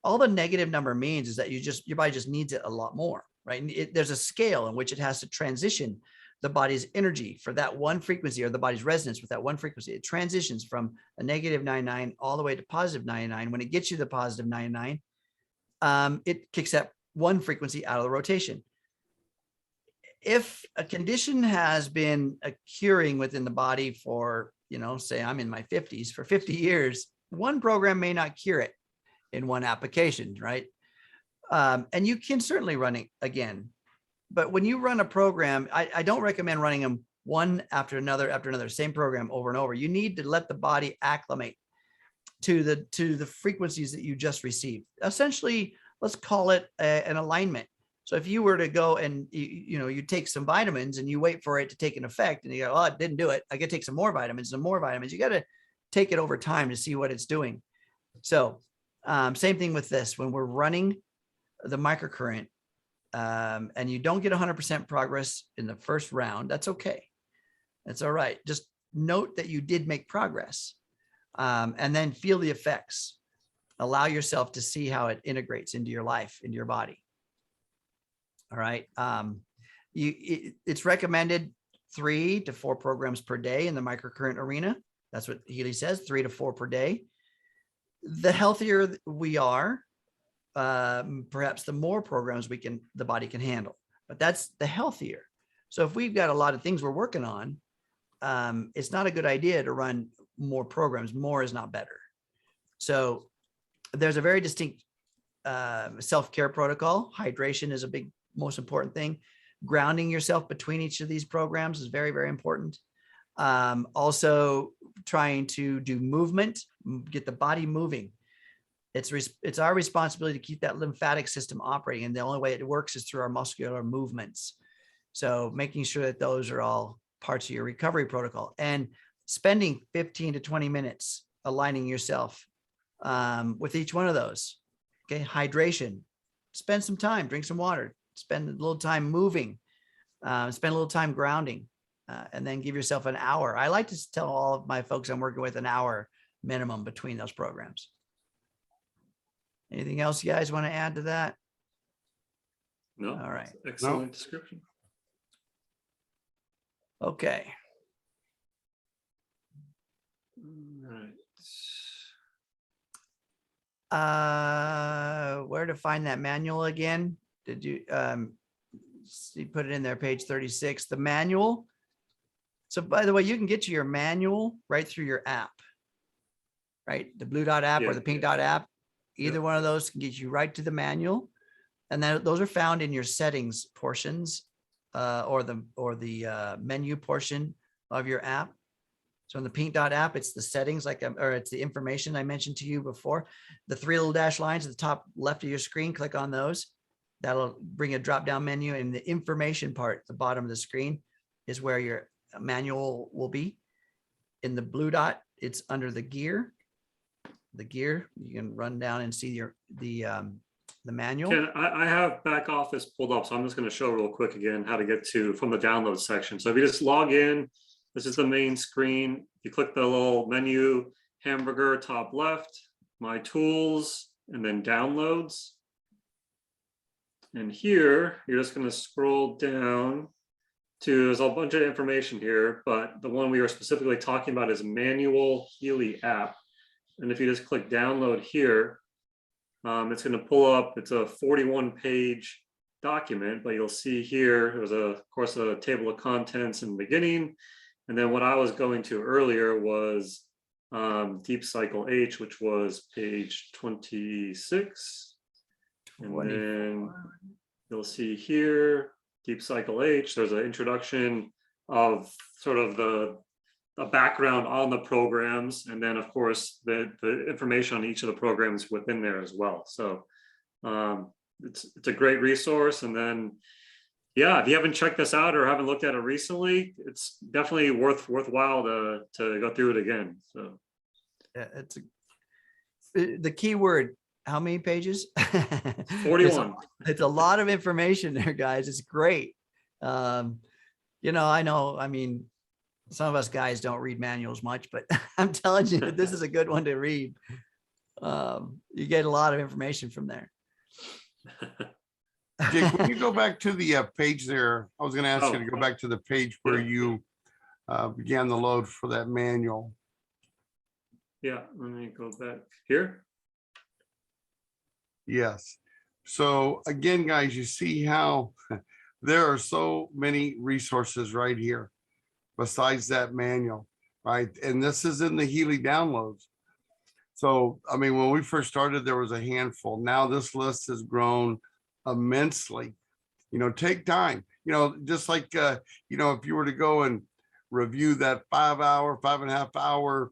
All the negative number means is that your body just needs it a lot more, right? There's a scale in which it has to transition the body's energy for that one frequency, or the body's resonance with that one frequency. It transitions from a -99 all the way to +99. When it gets you to +99, it kicks that one frequency out of the rotation. If a condition has been occurring within the body for, you know, say I'm in my 50s, for 50 years, one program may not cure it in one application, right? And you can certainly run it again. But when you run a program, I don't recommend running them one after another, same program over and over. You need to let the body acclimate to the frequencies that you just received. Essentially, let's call it an alignment. So if you were to go and you take some vitamins and you wait for it to take an effect, and you go, oh, it didn't do it, I got to take some more vitamins and more vitamins. You got to take it over time to see what it's doing. So same thing with this. When we're running the microcurrent, and you don't get 100% progress in the first round, that's okay. That's all right. Just note that you did make progress, and then feel the effects. Allow yourself to see how it integrates into your life, into your body. All right. It's recommended 3 to 4 programs per day in the microcurrent arena. That's what Healy says, 3 to 4 per day. The healthier we are, perhaps the more programs the body can handle, but that's the healthier. So if we've got a lot of things we're working on, it's not a good idea to run more programs. More is not better. So there's a very distinct self-care protocol. Hydration is a big, most important thing. Grounding yourself between each of these programs is very, very important. Also trying to do movement, get the body moving. It's our responsibility to keep that lymphatic system operating. And the only way it works is through our muscular movements. So making sure that those are all parts of your recovery protocol, and spending 15 to 20 minutes aligning yourself with each one of those. Okay. Hydration, spend some time, drink some water, spend a little time moving, spend a little time grounding, and then give yourself an hour. I like to tell all of my folks I'm working with an hour minimum between those programs. Anything else you guys want to add to that? No. All right. Excellent description. Okay. All right. Where to find that manual again? Did you you put it in there, page 36, the manual. So by the way, you can get to your manual right through your app, right? The blue dot app or the pink dot app, either one of those can get you right to the manual. And then those are found in your settings portions or the menu portion of your app. So in the pink dot app, it's the settings, or it's the information I mentioned to you before. The three little dash lines at the top left of your screen, click on those. That'll bring a drop down menu, and the information part at the bottom of the screen is where your manual will be. In the blue dot, it's under the gear. The gear, you can run down and see the manual. I have BackOffice pulled up, so I'm just going to show real quick again how to get to from the download section. So if you just log in, this is the main screen. You click the little menu hamburger top left, my tools, and then downloads. And here, you're just going to scroll down to, there's a bunch of information here, but the one we were specifically talking about is Manual Healy app. And if you just click download here, it's going to pull up, it's a 41-page document, but you'll see here, there's of course, a table of contents in the beginning. And then what I was going to earlier was Deep Cycle H, which was page 26. And then you'll see here, Deep Cycle H, there's an introduction of sort of a background on the programs. And then of course, the information on each of the programs within there as well. So it's a great resource. And then, yeah, if you haven't checked this out or haven't looked at it recently, it's definitely worthwhile to go through it again. So yeah, the key word. How many pages? 41. It's a lot of information there, guys. It's great. You know, I mean, some of us guys don't read manuals much, but I'm telling you that this is a good one to read. You get a lot of information from there. Jake, when you go back to the page there, I was going to ask you to go back to the page where you began the load for that manual. Yeah, let me go back here. Yes. So again, guys, you see how there are so many resources right here besides that manual, right? And this is in the Healy downloads. So, I mean, when we first started, there was a handful. Now this list has grown immensely. You know, take time, you know, just like, you know, if you were to go and review that 5.5 hour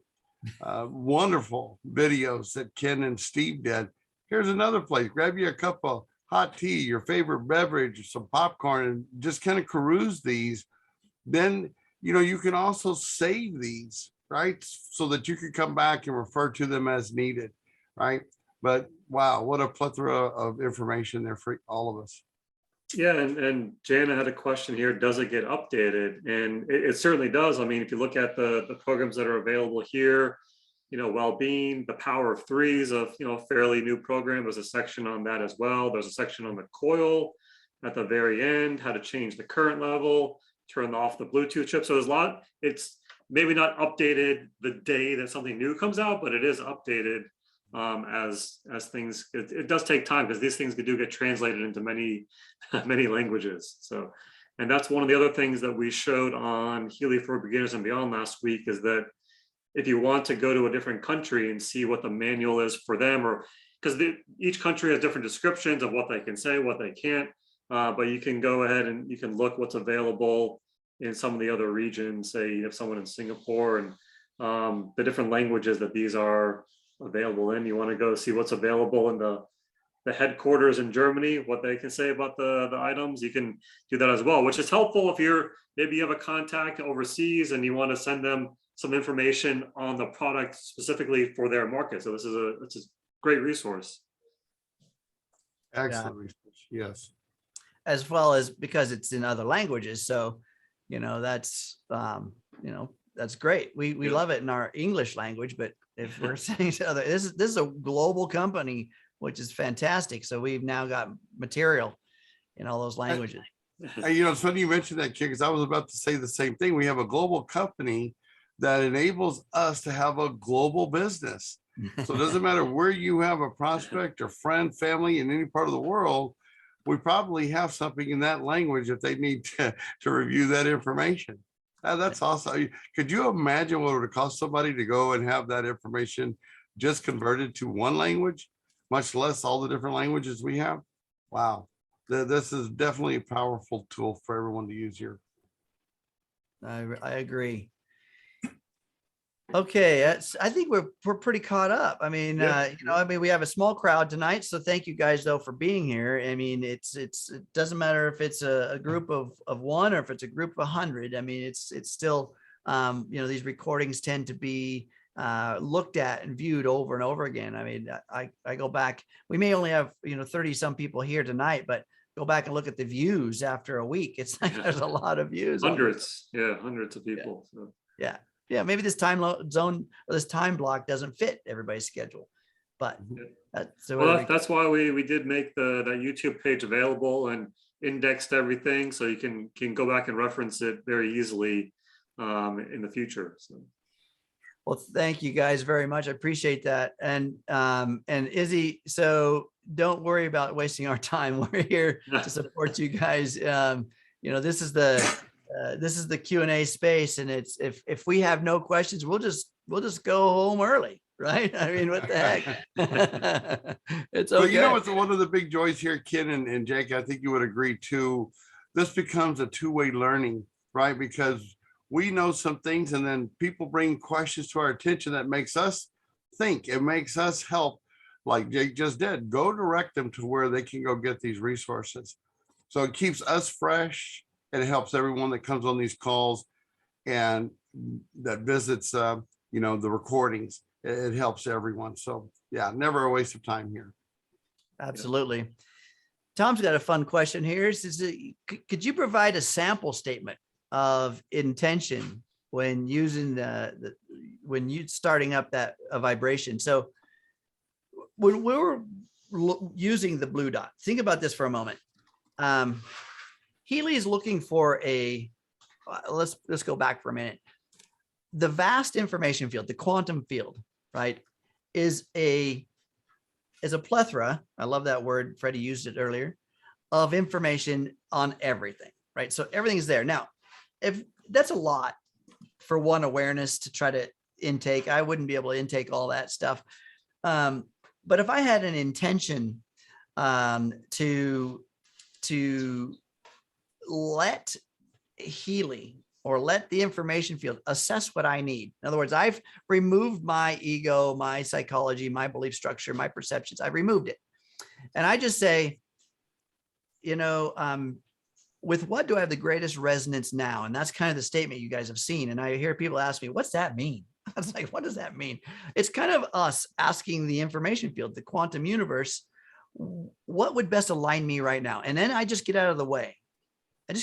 wonderful videos that Ken and Steve did, here's another place. Grab you a cup of hot tea, your favorite beverage, some popcorn, and just kind of peruse these. Then, you know, you can also save these, right? So that you can come back and refer to them as needed, right? But wow, what a plethora of information there for all of us. Yeah, and Jana had a question here, does it get updated? And it certainly does. I mean, if you look at the programs that are available here, you know, well-being, the power of threes of, you know, fairly new program. There's a section on that as well. There's a section on the coil at the very end, how to change the current level, turn off the Bluetooth chip. So there's a lot, it's maybe not updated the day that something new comes out, but it is updated as things, it does take time because these things do get translated into many, many languages. So, and that's one of the other things that we showed on Healy for Beginners and Beyond last week is that if you want to go to a different country and see what the manual is for them, or because each country has different descriptions of what they can say, what they can't, but you can go ahead and you can look what's available in some of the other regions. Say you have someone in Singapore and the different languages that these are available in. You want to go see what's available in the headquarters in Germany, what they can say about the items. You can do that as well, which is helpful if maybe you have a contact overseas and you want to send them some information on the product specifically for their market. So it's a great resource. Excellent resource, yes. As well as because it's in other languages. So, you know, that's, you know, that's great. We love it in our English language, but if we're saying to other, this is a global company, which is fantastic. So we've now got material in all those languages. You know, it's funny you mentioned that, kid, because I was about to say the same thing. We have a global company that enables us to have a global business. So it doesn't matter where you have a prospect or friend, family in any part of the world, we probably have something in that language if they need to review that information. That's awesome. Could you imagine what it would cost somebody to go and have that information just converted to one language, much less all the different languages we have? Wow. This is definitely a powerful tool for everyone to use here. I agree. Okay, I think we're pretty caught up. I mean, we have a small crowd tonight, so thank you guys though for being here. I mean, it doesn't matter if it's a group of one or if it's a group of 100. I mean, it's still these recordings tend to be looked at and viewed over and over again. I mean, I go back. We may only have 30 some people here tonight, but go back and look at the views after a week. It's like there's a lot of views. Hundreds of people. Yeah. So. Yeah, maybe this time zone or this time block doesn't fit everybody's schedule, but that's why we did make that YouTube page available and indexed everything, so you can go back and reference it very easily in the future. So, well, thank you guys very much. I appreciate that. And Izzy, so don't worry about wasting our time. We're here to support you guys. This is the Q&A space, and it's if we have no questions, we'll just go home early, right? I mean, what the heck? It's okay. Well, it's one of the big joys here, Ken and Jake, I think you would agree too. This becomes a two-way learning, right? Because we know some things, and then people bring questions to our attention that makes us think. It makes us help, like Jake just did, go direct them to where they can go get these resources. So it keeps us fresh. And it helps everyone that comes on these calls and that visits, the recordings. It helps everyone. So yeah, never a waste of time here. Absolutely. Tom's got a fun question here. Could you provide a sample statement of intention when using when you starting up a vibration? So when we're using the blue dot, think about this for a moment. Healy is looking for let's go back for a minute. The vast information field, the quantum field, right, is a plethora. I love that word. Freddie used it earlier, of information on everything, right? So everything is there. Now, if that's a lot for one awareness to try to intake, I wouldn't be able to intake all that stuff. But if I had an intention to let Healy or let the information field assess what I need. In other words, I've removed my ego, my psychology, my belief structure, my perceptions. I've removed it. And I just say, with what do I have the greatest resonance now? And that's kind of the statement you guys have seen. And I hear people ask me, what's that mean? I was like, what does that mean? It's kind of us asking the information field, the quantum universe, what would best align me right now? And then I just get out of the way. And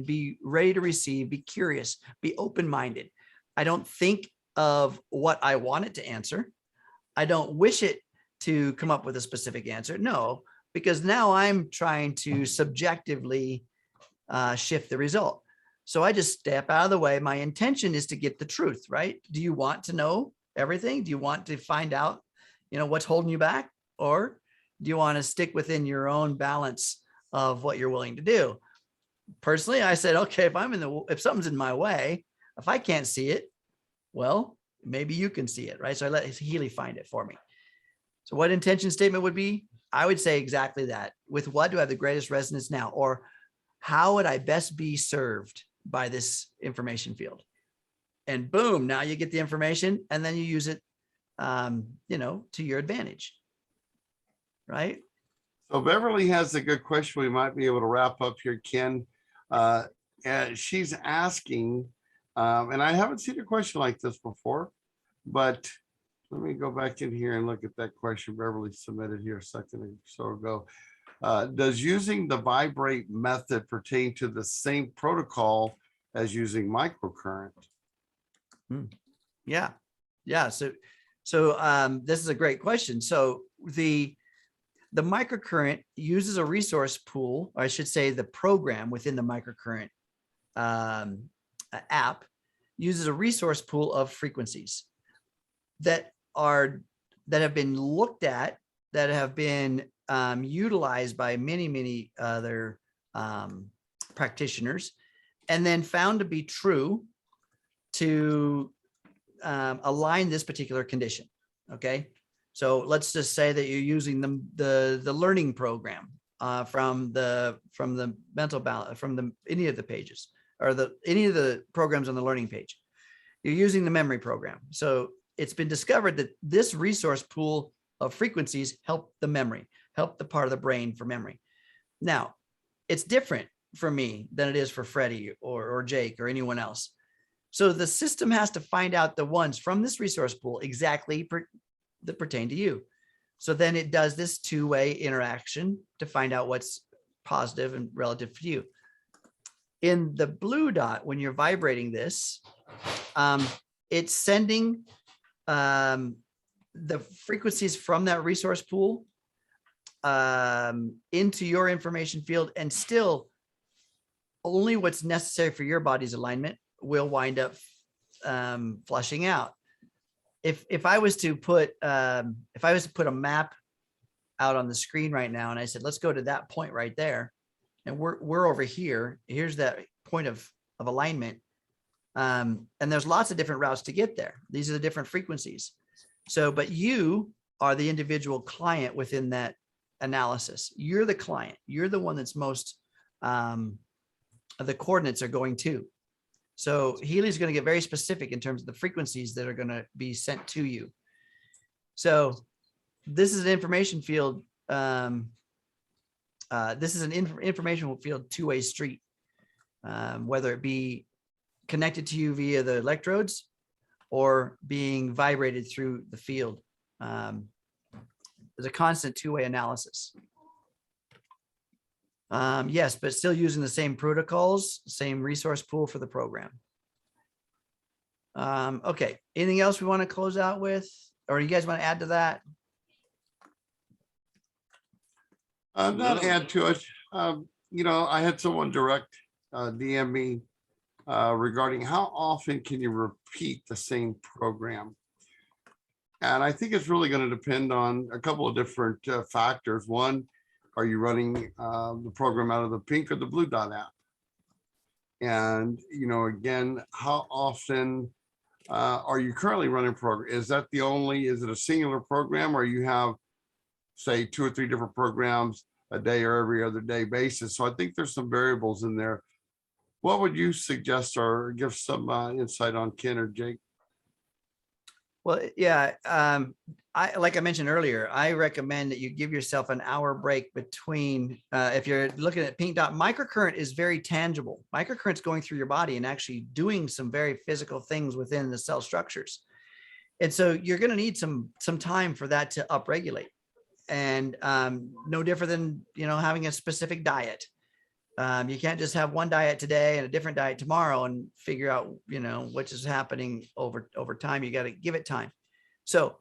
be ready to receive, be curious, be open-minded. I don't think of what I want it to answer. I don't wish it to come up with a specific answer. No, because now I'm trying to subjectively shift the result. So I just step out of the way. My intention is to get the truth, right? Do you want to know everything? Do you want to find out, what's holding you back? Or do you want to stick within your own balance of what you're willing to do? Personally, I said, okay, if something's in my way, if I can't see it, well, maybe you can see it, right? So I let Healy find it for me. So what intention statement would be? I would say exactly that. With what do I have the greatest resonance now? Or how would I best be served by this information field? And boom, now you get the information and then you use it, to your advantage, right? So Beverly has a good question. We might be able to wrap up here, Ken. And she's asking, and I haven't seen a question like this before, but let me go back in here and look at that question Beverly submitted here a second or so ago. Does using the vibrate method pertain to the same protocol as using microcurrent? Yeah. So this is a great question. So the microcurrent uses a resource pool, or I should say the program within the microcurrent app uses a resource pool of frequencies that have been looked at, that have been utilized by many other practitioners, and then found to be true to align this particular condition. Okay, so let's just say that you're using the learning program from the mental balance, from any of the pages, or any of the programs on the learning page. You're using the memory program. So it's been discovered that this resource pool of frequencies help the memory, help the part of the brain for memory. Now, it's different for me than it is for Freddie or Jake or anyone else. So the system has to find out the ones from this resource pool exactly that pertain to you. So then it does this two-way interaction to find out what's positive and relative to you. In the blue dot, when you're vibrating this, it's sending the frequencies from that resource pool into your information field, and still only what's necessary for your body's alignment will wind up flushing out. If I was to put a map out on the screen right now, and I said, let's go to that point right there, and we're over here. Here's that point of alignment. And there's lots of different routes to get there. These are the different frequencies. So, but you are the individual client within that analysis. You're the client. You're the one that's most, the coordinates are going to. So Healy's going to get very specific in terms of the frequencies that are going to be sent to you. So this is an information field. This is an information field two-way street, whether it be connected to you via the electrodes or being vibrated through the field. There's a constant two-way analysis. Yes, but still using the same protocols, same resource pool for the program. Okay, anything else we want to close out with, or you guys want to add to that? Not add to it. I had someone direct DM me regarding how often can you repeat the same program. And I think it's really going to depend on a couple of different factors. One, are you running the program out of the pink or the blue dot app? And, again, how often are you currently running program? Is it a singular program, or you have, say, 2 or 3 different programs a day or every other day basis? So I think there's some variables in there. What would you suggest, or give some insight on, Ken or Jake? Well, yeah, like I mentioned earlier, I recommend that you give yourself an hour break between, if you're looking at pink dot, microcurrent is very tangible. Microcurrent's going through your body and actually doing some very physical things within the cell structures. And so you're going to need some time for that to upregulate. And no different than, having a specific diet. You can't just have one diet today and a different diet tomorrow and figure out, what is happening over time. You got to give it time. So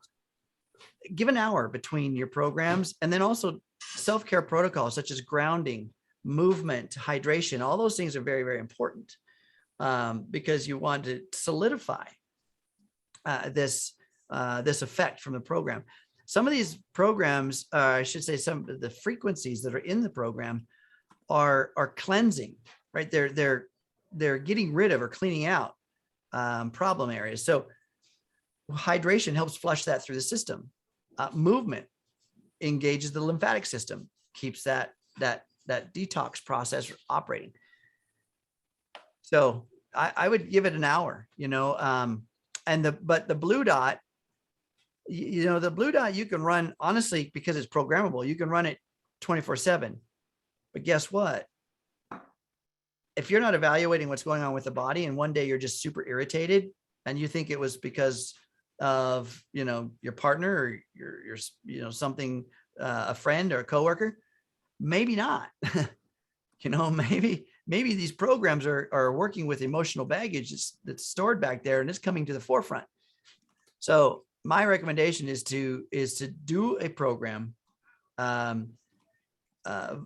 give an hour between your programs, and then also self-care protocols such as grounding, movement, hydration. All those things are very, very important because you want to solidify this effect from the program. Some of these programs, I should say, some of the frequencies that are in the program are cleansing, right? They're getting rid of or cleaning out problem areas. So hydration helps flush that through the system. Movement engages the lymphatic system, keeps that detox process operating. So I would give it an hour, but the blue dot, the blue dot you can run, honestly, because it's programmable, you can run it 24/7. But guess what? If you're not evaluating what's going on with the body, and one day you're just super irritated and you think it was because of, your partner or your something, a friend or a coworker, maybe not. Maybe these programs are working with emotional baggage that's stored back there, and it's coming to the forefront. So my recommendation is to do a program.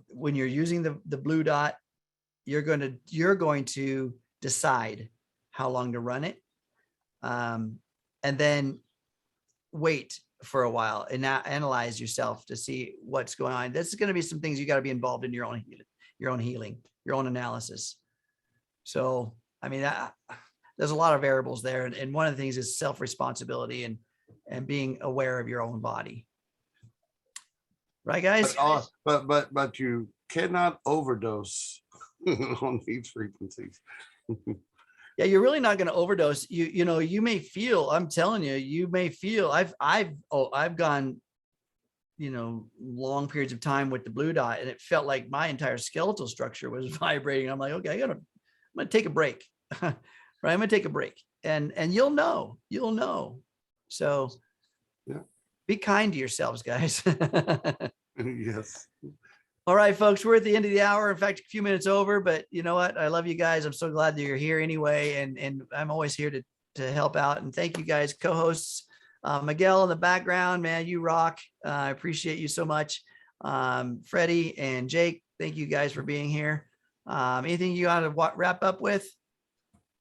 When you're using the blue dot, you're going to decide how long to run it, and then wait for a while and analyze yourself to see what's going on. This is going to be some things you got to be involved in your own healing, your own analysis. So, I mean, there's a lot of variables there. And one of the things is self-responsibility and being aware of your own body. Right, guys? But you cannot overdose on these frequencies. Yeah, you're really not going to overdose. You may feel, I'm telling you, you may feel, I've gone, long periods of time with the blue dot, and it felt like my entire skeletal structure was vibrating. I'm like, okay, I'm going to take a break. Right. I'm going to take a break and you'll know. So yeah. Be kind to yourselves, guys. Yes. All right, folks, we're at the end of the hour. In fact, a few minutes over, but you know what? I love you guys. I'm so glad that you're here anyway. And I'm always here to help out. And thank you guys, co-hosts. Miguel in the background, man, you rock. I appreciate you so much. Freddie and Jake, thank you guys for being here. Anything you want to wrap up with?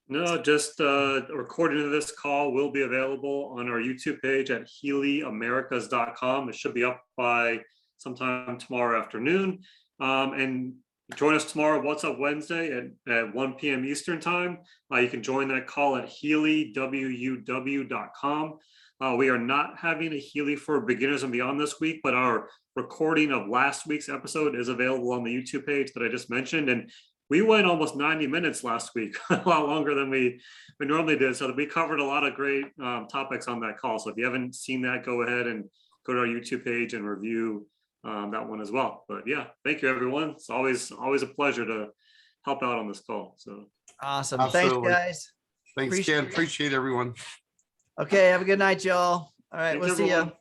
No, just a recording of this call will be available on our YouTube page at HealyAmericas.com. It should be up by sometime tomorrow afternoon. And join us tomorrow, What's Up Wednesday at 1 p.m. Eastern time. You can join that call at HealyWW.com. We are not having a Healy for beginners and beyond this week, but our recording of last week's episode is available on the YouTube page that I just mentioned. And we went almost 90 minutes last week, a lot longer than we normally did. So we covered a lot of great topics on that call. So if you haven't seen that, go ahead and go to our YouTube page and review that one as well. But yeah, thank you, everyone. It's always a pleasure to help out on this call. So awesome. Absolutely. Thanks, guys. Thanks, Ken. Appreciate everyone. Okay, have a good night, y'all. All right, Thanks, we'll see you. everyone.